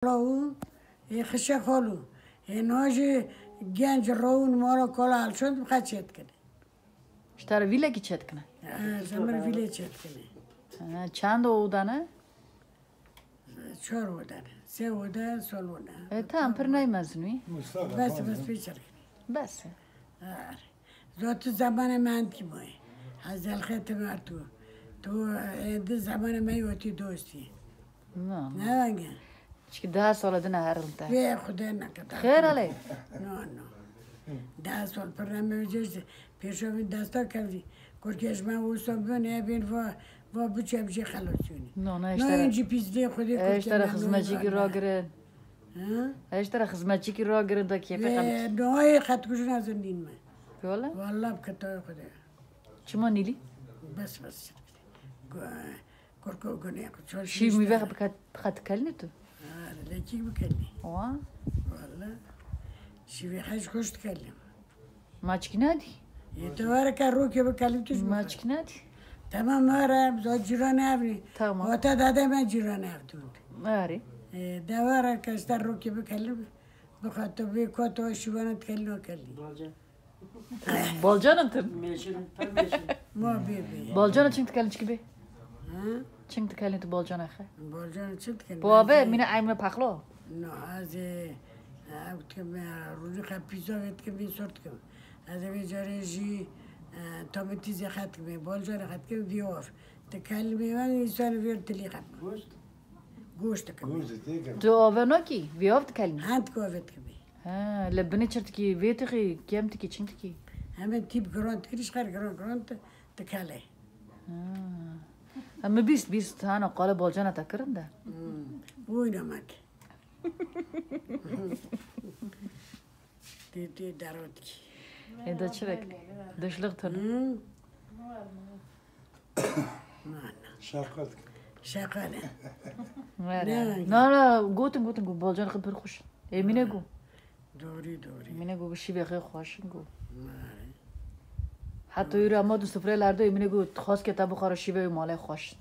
راو خشه خالو ناج گنج راون مارا کالا حل شد بخواد چت کنه اشتر ویله کی چت کنه؟ زمر ویله چت کنه چند اودانه؟ 4 بودن 3 بودن سال بودن تا هم پر نیمزنوی؟ بس پیچر کنه بس ذات زمان من کی مای از الخط مرتو تو ده زمان من وقتی دوستی نه بگه چی 10 سال دنه هرلته به خدا نکرد خیر علی نه 10 سال پر نمیجوز پیشو دستا کردی کرکش من وستم بنه بین و بچه بچه خلاصونی نه اینجی پیزده خودی کرکش اشتر خدمتچی کی را گرن اشتر خدمتچی کی را گرن تا کیفه قلت نه خط کجا نزندین من والله والله بکتای خدا چما نیلی بس کرکو کنه شی میوه بخات کلنی تو لکی بکنی واه والله شوی حج خوش تکلم ماچکی ندی دوباره که رو که بکلم توش ماچکی ندی تمام مارم زاد جیران افری تمام واتا داده من جیران افتوند آره دوباره کشتر رو که بکلم بخواد تو بی کاتو شوانه تکلم کلی بالجانم تم ما بی بالجانم چنگ تکلم چکی بی چنگ تکلم تو بالجان اخه بالجان چه تکلم بابا مینه ایمه پخلو نه از که روزی خب پیزا وید که بی سرد کم از اوی جاره جی تامتیزی خط کمی بالجان خط کمی بیاف تکلمی من ایسان ویر تلی خط گوشت کمی تو آورنا کی بیافت کلمی هند کوفت کمی لبنی چرت کی ویت کی کیم تکی چنگ تکی همه تیپ گراند کریش خیر گراند تکله اما 20 هانا قال بالجان تکرم ده وای نمک دی درود کی ایدا چرک دشلق تنه شاقانه نه گوتن گو بالجان خب برخوش ایمینه گو دوری ایمینه گو بشی بخیر خواشن گو حتی یوری اما دو سفره لرده ایمینه گو خواست که تا بخواره شیوه ماله خوش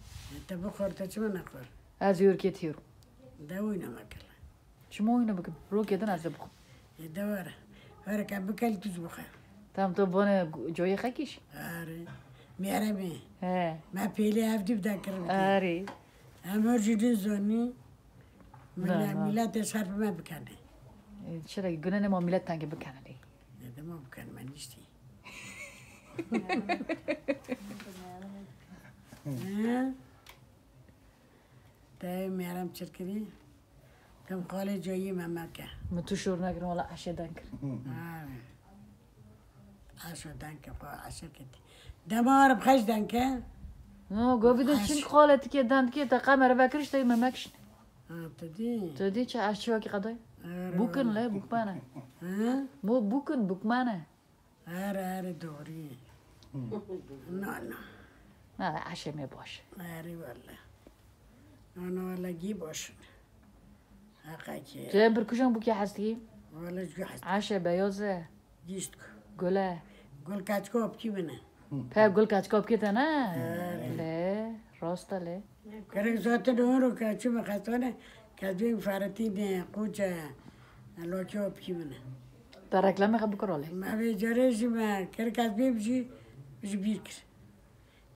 تا بخور تا چه من نخور از یور که تیرو دوی نمکل چما اینو بکن رو که دن از بخور دواره هر که بکل توش بخور تام تو بانه جای خکیش آره میارمی ها ما پیلی هفتی بدن کرم آره اما جدی زنی میلاد شرف ما بکنه چرا گناه ما میلاد تنگ بکنه دی نه ما بکنه من نیستی تا میارم چرکری کم قال جایی ممکه من تو شور نکرم ولی عشه دن کرد عشو دنکه با عشو کتی دمار بخش دنکه نه گویدن چین خالتی که دند که تا قمر بکرش تا ممکش تدی چه عشه وکی قدای بوکن له بوکمانه بوکن بوکمانه آره دوری نه عشه می باشه آره والله نه والله گی باشه حقا که جایم برکشم بوکی هستی والله جو هست عشه بیازه گیشت کو گله گل کچکوب کی بینه پس گل کچکاب که تا نه له راسته له کرک زات نورو که چه مخاطونه که دویم فرتی نه قوچه لاکیوب کی بینه در رکلم خب بکراله ما به جارهشی ما کرک از بیم بجی بیر کر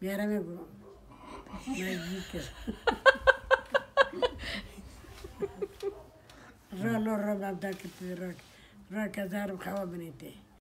میارم میگو ما بیر کر را مبدا کتی را کزارم خواه بنیده